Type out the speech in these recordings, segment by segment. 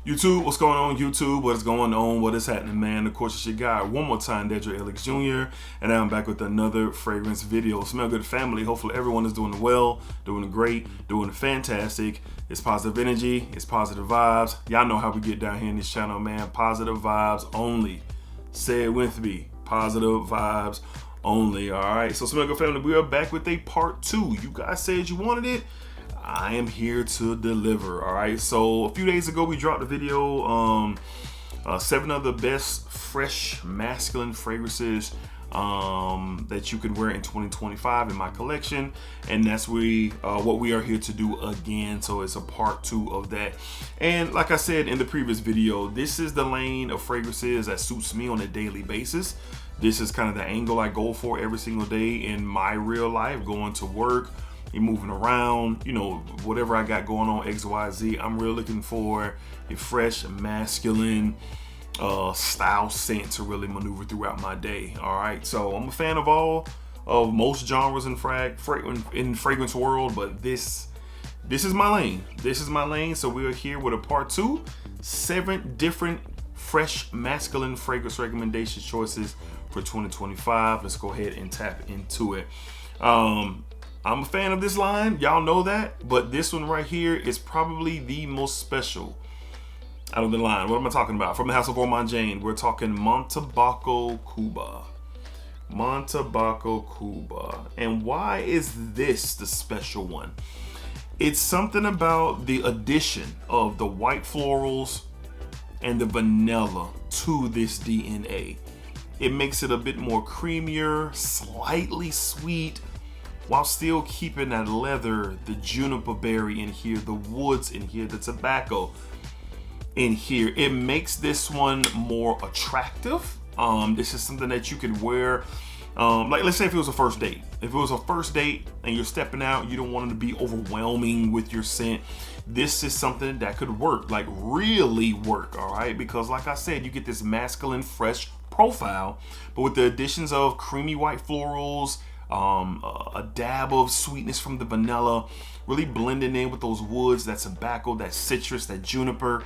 YouTube, what's going on YouTube? What is going on? What is happening, man? Of course, it's your guy, one more time, DEDRICKHICKSJR, and I'm back with another fragrance video. Smell good, family. Hopefully everyone is doing well, doing great, doing fantastic. It's positive energy, it's positive vibes. Y'all know how we get down here in this channel, man. Positive vibes only. Say it with me. Positive vibes only. All right, so Smell good, family, we are back with a part 2. You guys said you wanted it. I am here to deliver. All right, so a few days ago we dropped a video, 7 of the best fresh masculine fragrances that you could wear in 2025 in my collection, and that's what we are here to do again. So it's a part 2 of that. And like I said in the previous video, this is the lane of fragrances that suits me on a daily basis. This is kind of the angle I go for every single day in my real life, going to work, moving around, you know, whatever I got going on, XYZ. I'm really looking for a fresh, masculine style scent to really maneuver throughout my day. All right, so I'm a fan of most genres in fragrance world, but this is my lane. This is my lane. So we are here with a part 2, 7 different fresh masculine fragrance recommendation choices for 2025. Let's go ahead and tap into it. I'm a fan of this line, y'all know that, but this one right here is probably the most special out of the line. What am I talking about? From the house of Ormonde, Jayne, we're talking Montabaco Cuba. Montabaco Cuba. And why is this the special one? It's something about the addition of the white florals and the vanilla to this DNA. It makes it a bit more creamier, slightly sweet, while still keeping that leather, the juniper berry in here, the woods in here, the tobacco in here. It makes this one more attractive. This is something that you could wear, like let's say if it was a first date. If it was a first date and you're stepping out, you don't want it to be overwhelming with your scent. This is something that could work, like really work, all right? Because like I said, you get this masculine, fresh profile, but with the additions of creamy white florals, a dab of sweetness from the vanilla, really blending in with those woods, that tobacco, that citrus, that juniper.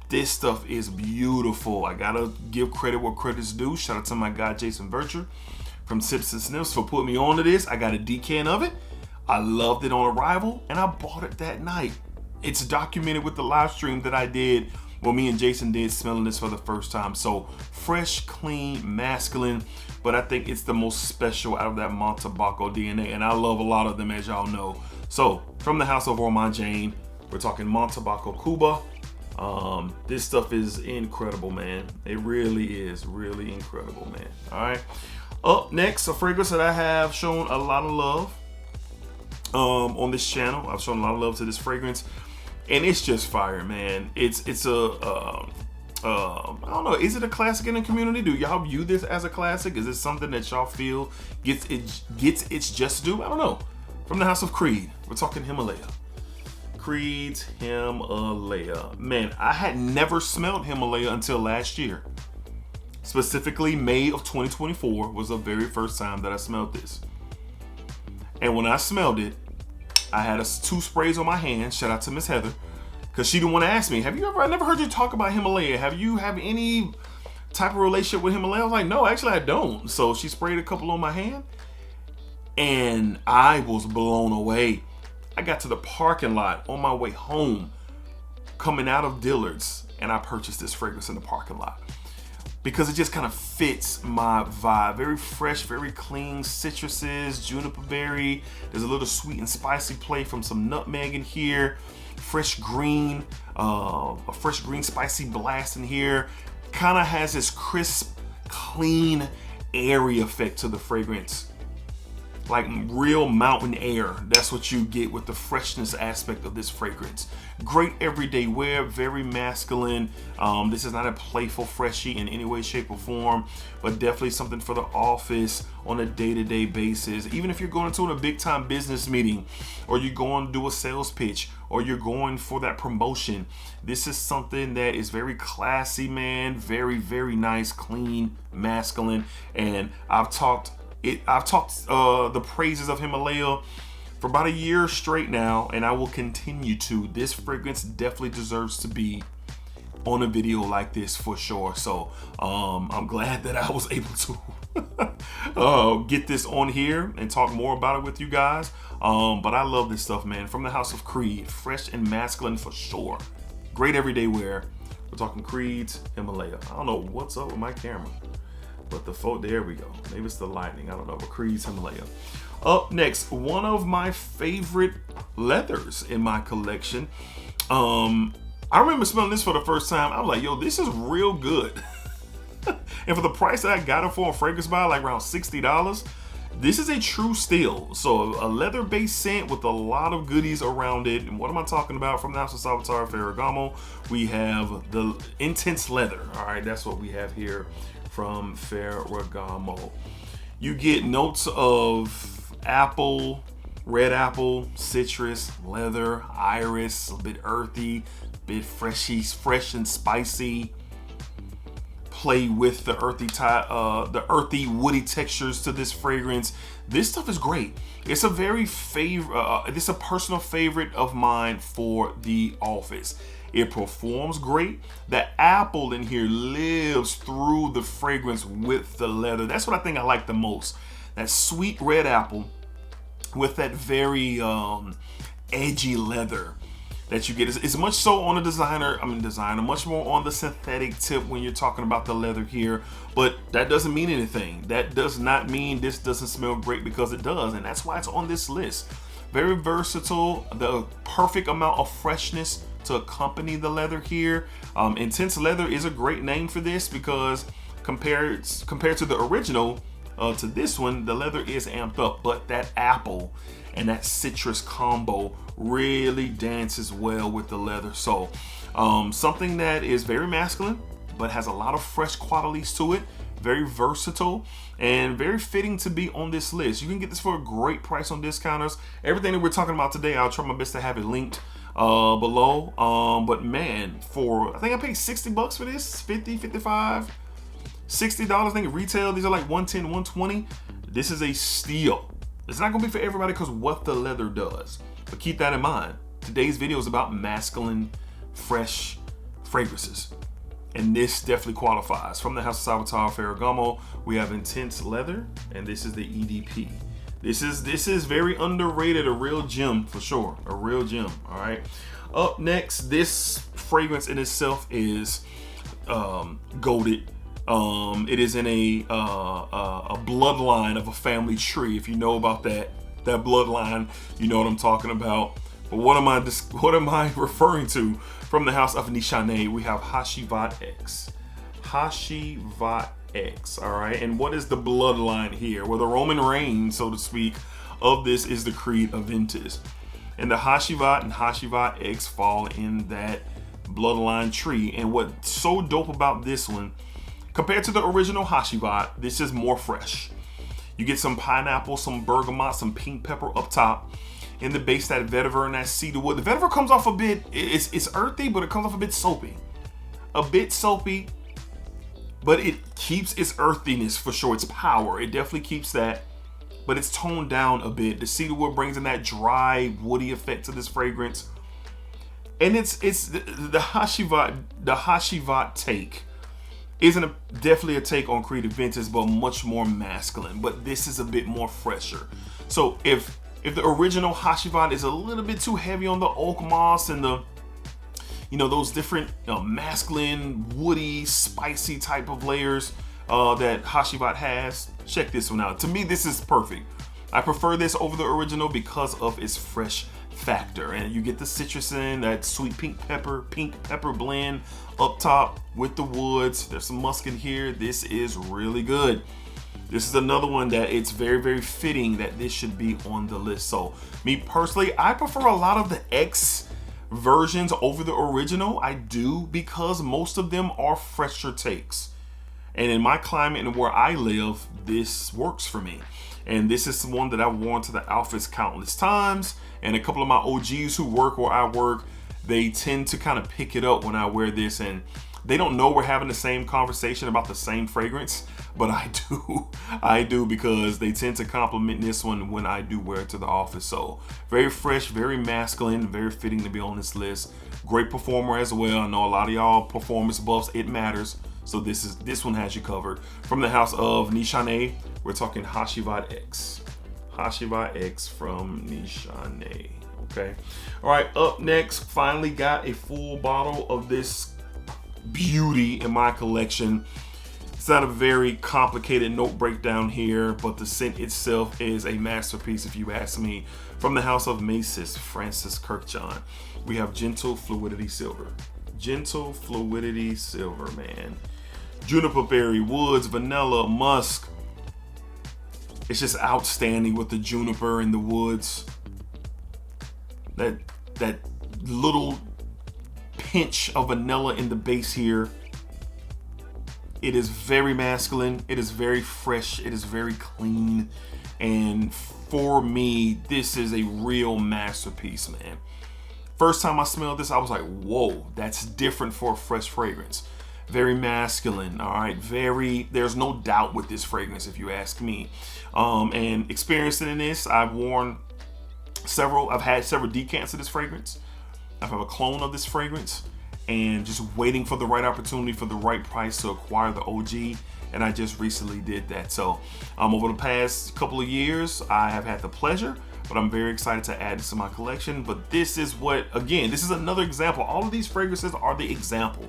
This stuff is beautiful. I gotta give credit where credit's due. Shout out to my guy Jason Vircher from Sips and Sniffs for putting me onto this. I got a decant of it. I loved it on arrival and I bought it that night. It's documented with the live stream that I did. Well, me and Jason did, smelling this for the first time. So fresh, clean, masculine, but I think it's the most special out of that Montabaco DNA, and I love a lot of them, as y'all know. So from the house of Ormonde, Jayne, we're talking Montabaco Cuba. This stuff is incredible, man. It really is really incredible, man. All right. Up next, a fragrance that I have shown a lot of love on this channel. I've shown a lot of love to this fragrance. And it's just fire, man. It's a I don't know, is it a classic in the community? Do y'all view this as a classic? Is this something that y'all feel gets its just due? I don't know. From the house of Creed, we're talking Himalaya. Creed's Himalaya. Man, I had never smelled Himalaya until last year. Specifically, May of 2024 was the very first time that I smelled this. And when I smelled it, I had 2 sprays on my hand. Shout out to Miss Heather, because she didn't want to ask me, I never heard you talk about Himalaya. Have you have any type of relationship with Himalaya? I was like, no, actually I don't. So she sprayed a couple on my hand and I was blown away. I got to the parking lot on my way home, coming out of Dillard's, and I purchased this fragrance in the parking lot because it just kind of fits my vibe. Very fresh, very clean, citruses, juniper berry. There's a little sweet and spicy play from some nutmeg in here. Fresh green, a fresh green spicy blast in here. Kind of has this crisp, clean, airy effect to the fragrance. Like real mountain air. That's what you get with the freshness aspect of this fragrance. Great everyday wear, very masculine. This is not a playful freshie in any way, shape, or form, but definitely something for the office on a day-to-day basis. Even if you're going into a big-time business meeting, or you're going to do a sales pitch, or you're going for that promotion, this is something that is very classy, man. Very, very nice, clean, masculine. And I've talked the praises of Himalaya for about a year straight now, and I will continue to. This fragrance definitely deserves to be on a video like this for sure. So I'm glad that I was able to get this on here and talk more about it with you guys. But I love this stuff, man. From the house of Creed, fresh and masculine for sure. Great everyday wear. We're talking Creed's Himalaya. I don't know what's up with my camera, but there we go. Maybe it's the lightning. I don't know, but Creed's Himalaya. Up next, one of my favorite leathers in my collection. I remember smelling this for the first time. I was like, yo, this is real good. And for the price that I got it for on Fragrance Buy, like around $60, this is a true steal. So a leather-based scent with a lot of goodies around it. And what am I talking about? From the house of Salvatore Ferragamo, we have the Intense Leather. All right, that's what we have here from Ferragamo. You get notes of apple, red apple, citrus, leather, iris, a bit earthy, a bit fresh and spicy. Play with the earthy woody textures to this fragrance. This stuff is great. It's a it's a personal favorite of mine for the office. It performs great. The apple in here lives through the fragrance with the leather. That's what I think I like the most. That sweet red apple with that very edgy leather that you get. It's much so on the much more on the synthetic tip when you're talking about the leather here, but that doesn't mean anything. That does not mean this doesn't smell great, because it does, and that's why it's on this list. Very versatile, the perfect amount of freshness to accompany the leather here. Intense Leather is a great name for this, because compared to the original, to this one, the leather is amped up, but that apple and that citrus combo really dances well with the leather. So something that is very masculine, but has a lot of fresh qualities to it, very versatile, and very fitting to be on this list. You can get this for a great price on discounters. Everything that we're talking about today, I'll try my best to have it linked below. But man, I think I paid $60 for this, 50, 55, $60. I think retail, these are like 110, 120. This is a steal. It's not gonna be for everybody because what the leather does. But keep that in mind. Today's video is about masculine, fresh fragrances. And this definitely qualifies. From the house of Salvatore Ferragamo, we have Intense Leather, and this is the EDP. This is very underrated, a real gem for sure, a real gem. All right. Up next, this fragrance in itself is goated. It is in a bloodline of a family tree. If you know about that bloodline, you know what I'm talking about. But what am I referring to? From the house of Nishane, we have Hacivat X. Hacivat X. All right, and what is the bloodline here? Well, the Roman reign, so to speak, of this is the Creed Aventus, and the Hacivat and Hacivat X fall in that bloodline tree. And what's so dope about this one, compared to the original Hacivat, this is more fresh. You get some pineapple, some bergamot, some pink pepper up top. In the base, that vetiver and that cedar wood. The vetiver comes off a bit, it's earthy, but it comes off a bit soapy. But it keeps its earthiness for sure, its power. It definitely keeps that, but it's toned down a bit. The cedar wood brings in that dry, woody effect to this fragrance. And it's the Hacivat take isn't definitely a take on Creed Aventus, but much more masculine. But this is a bit more fresher. So if the original Hacivat is a little bit too heavy on the oak moss and the, those different masculine, woody, spicy type of layers that Hacivat has, check this one out. To me, this is perfect. I prefer this over the original because of its fresh factor, and you get the citrus in that sweet pink pepper blend up top with the woods. There's some musk in here. This is really good. This is another one that it's very, very fitting that this should be on the list. So me personally, I prefer a lot of the X versions over the original. I do, because most of them are fresher takes. And in my climate and where I live, this works for me. And this is the one that I've worn to the outfits countless times. And a couple of my OGs who work where I work, they tend to kind of pick it up when I wear this. And They don't know we're having the same conversation about the same fragrance, but I do. I do, because they tend to compliment this one when I do wear it to the office. So very fresh, very masculine, very fitting to be on this list. Great performer as well. I know a lot of y'all performance buffs, it matters. So this one has you covered. From the house of Nishane, we're talking Hacivat X. Hacivat X from Nishane. Okay. All right, up next, finally got a full bottle of this beauty in my collection. It's not a very complicated note breakdown here, but the scent itself is a masterpiece if you ask me. From the house of Macy's Francis Kirkjohn, we have Gentle Fluidity Silver. Gentle Fluidity Silver, man. Juniper berry, woods, vanilla, musk. It's just outstanding with the juniper and the woods. That little pinch of vanilla in the base here. It is very masculine. It is very fresh. It is very clean. And for me, this is a real masterpiece, man. First time I smelled this, I was like, whoa, that's different for a fresh fragrance. Very masculine, all right? There's no doubt with this fragrance, if you ask me. And experiencing in this, I've had several decants of this fragrance. I have a clone of this fragrance, and just waiting for the right opportunity for the right price to acquire the OG. And I just recently did that. So over the past couple of years, I have had the pleasure, but I'm very excited to add this to my collection. But this is this is another example. All of these fragrances are the example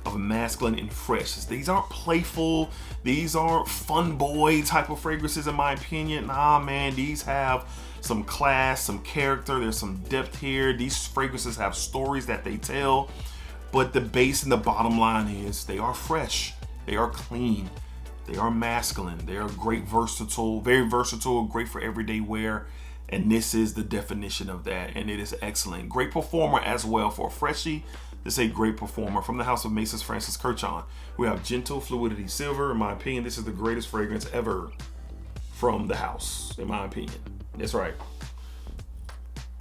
of masculine and fresh. These aren't playful. These aren't fun boy type of fragrances, in my opinion. Nah, man, these have some class, some character. There's some depth here. These fragrances have stories that they tell. But the base and the bottom line is they are fresh. They are clean. They are masculine. They are very versatile, great for everyday wear. And this is the definition of that. And it is excellent. Great performer as well for a freshie. This is a great performer. From the house of Macy's Francis Kirkjohn, we have Gentle Fluidity Silver. In my opinion, this is the greatest fragrance ever from the house, in my opinion. That's right.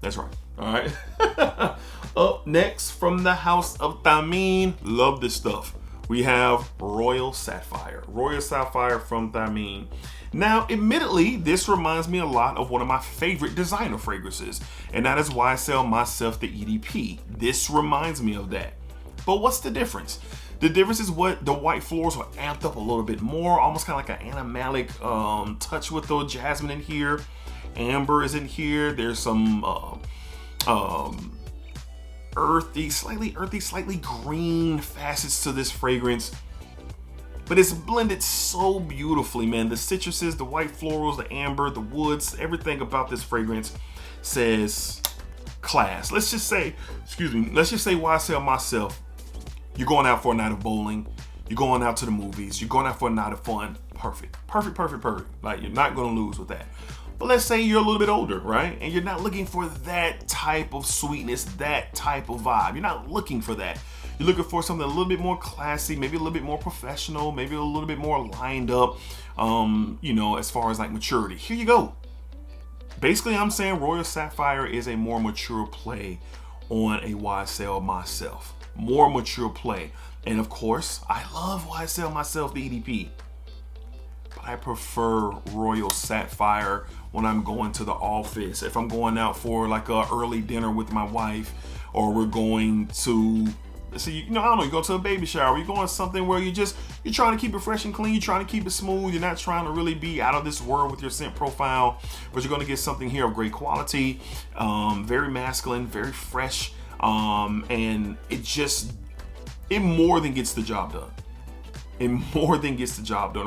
That's right. All right. Up next, from the house of Thameen, love this stuff, we have Royal Sapphire. Royal Sapphire from Thameen. Now, admittedly, this reminds me a lot of one of my favorite designer fragrances, and that is why I sell myself the EDP. This reminds me of that. But what's the difference? The difference is what the white florals are amped up a little bit more, almost kind of like an animalic touch with the jasmine in here. Amber is in here. There's some earthy, slightly green facets to this fragrance. But it's blended so beautifully, man. The citruses, the white florals, the amber, the woods, everything about this fragrance says class. Let's just say why I sell myself. You're going out for a night of bowling. You're going out to the movies. You're going out for a night of fun. Perfect. Like, you're not going to lose with that. But let's say you're a little bit older, right? And you're not looking for that type of sweetness, that type of vibe. You're not looking for that. You're looking for something a little bit more classy, maybe a little bit more professional, maybe a little bit more lined up, as far as like maturity. Here you go. Basically, I'm saying Royal Sapphire is a more mature play on a Why Sell Myself. More mature play. And of course, I love Why Sell Myself, the EDP. But I prefer Royal Sapphire when I'm going to the office. If I'm going out for like a early dinner with my wife, or we're going to, I don't know, you go to a baby shower, you're going to something where you're trying to keep it fresh and clean, you're trying to keep it smooth, you're not trying to really be out of this world with your scent profile, but you're going to get something here of great quality, very masculine, very fresh, and it more than gets the job done.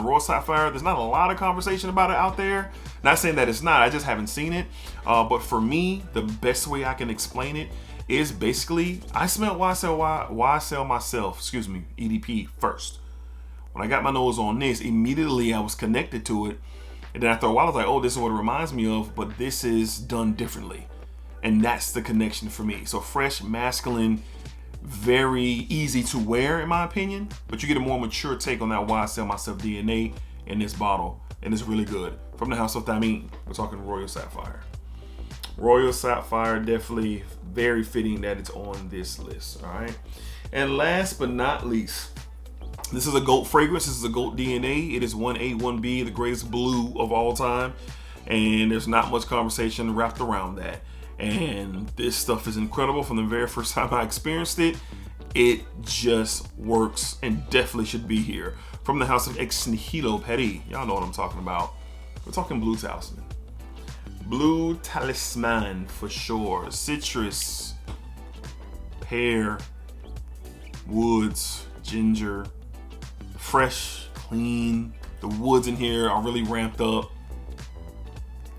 Royal Sapphire, there's not a lot of conversation about it out there. Not saying that it's not, I just haven't seen it. But for me, the best way I can explain it is basically, I smelled Why Sell Myself, EDP first. When I got my nose on this, immediately I was connected to it. And then after a while, I was like, oh, this is what it reminds me of, but this is done differently. And that's the connection for me. So fresh, masculine, very easy to wear in my opinion, but you get a more mature take on that Why Sell Myself DNA in this bottle, and it's really good. From the house of Thameen, we're talking Royal Sapphire. Royal Sapphire, definitely very fitting that it's on this list. All right. And last but not least, this is a GOAT fragrance. This is a GOAT DNA. It is 1A, 1B, the greatest blue of all time. And there's not much conversation wrapped around that. And this stuff is incredible. From the very first time I experienced it, it just works and definitely should be here. From the house of X Nihilo Paris. Y'all know what I'm talking about. We're talking Blue Talisman. Blue Talisman for sure. Citrus, pear, woods, ginger, fresh, clean. The woods in here are really ramped up,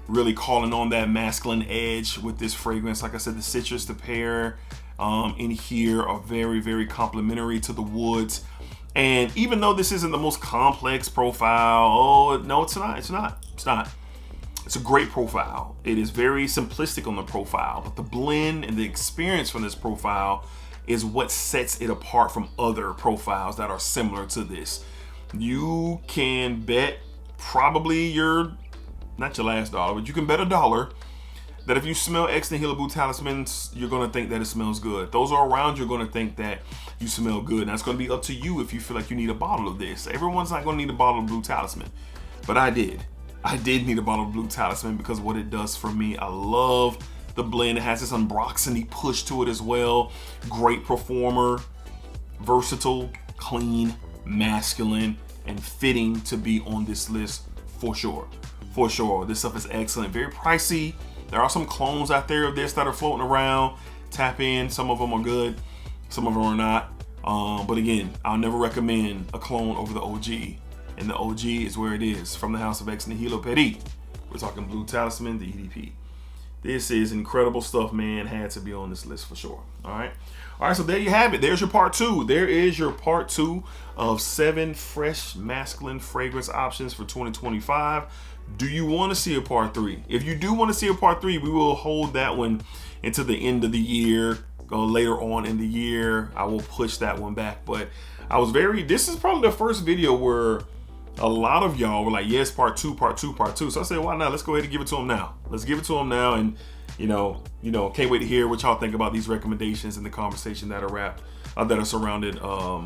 really calling on that masculine edge with this fragrance. Like I said, the citrus, the pear in here are very, very complementary to the woods. And even though this isn't the most complex profile, oh no, it's not. It's a great profile. It is very simplistic on the profile, but the blend and the experience from this profile is what sets it apart from other profiles that are similar to this. You can bet probably not your last dollar, but you can bet $1 that if you smell X Nihilo Blue Talisman, you're gonna think that it smells good. Those are around you are gonna think that you smell good. Now it's gonna be up to you if you feel like you need a bottle of this. Everyone's not gonna need a bottle of Blue Talisman, but I did. I did need a bottle of Blue Talisman because of what it does for me. I love the blend. It has this Ambroxany push to it as well. Great performer, versatile, clean, masculine, and fitting to be on this list for sure. For sure, this stuff is excellent. Very pricey. There are some clones out there of this that are floating around. Tap in. Some of them are good. Some of them are not. But again, I'll never recommend a clone over the OG. And the OG is where it is. From the house of X Nihilo Paris. We're talking Blue Talisman, the EDP. This is incredible stuff, man. Had to be on this list for sure. All right. All right, so there you have it. There's your part 2. There is your part 2 of 7 fresh masculine fragrance options for 2025. Do you want to see a part 3? If you do want to see a part 3, we will hold that one into the end of the year. Later on in the year, I will push that one back. But this is probably the first video where a lot of y'all were like, yes, part 2, part 2, part 2. So I said, why not? Let's go ahead and give it to them now. Let's give it to them now. And, can't wait to hear what y'all think about these recommendations and the conversation that are surrounded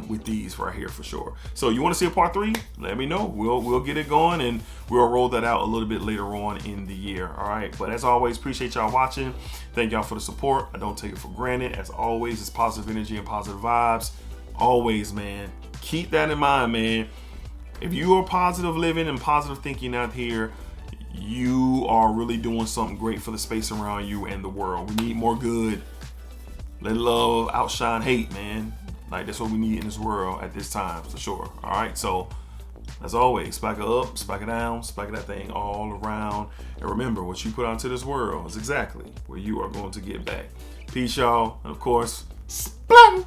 with these right here for sure. So you want to see a part 3? Let me know. We'll get it going and we'll roll that out a little bit later on in the year. All right. But as always, appreciate y'all watching. Thank y'all for the support. I don't take it for granted. As always, it's positive energy and positive vibes. Always, man. Keep that in mind, man. If you are positive living and positive thinking out here, you are really doing something great for the space around you and the world. We need more good. Let love outshine hate, man. Like, that's what we need in this world at this time, for sure. All right, so as always, spike it up, spike it down, spike that thing all around. And remember, what you put out into this world is exactly where you are going to get back. Peace, y'all. And of course, splat!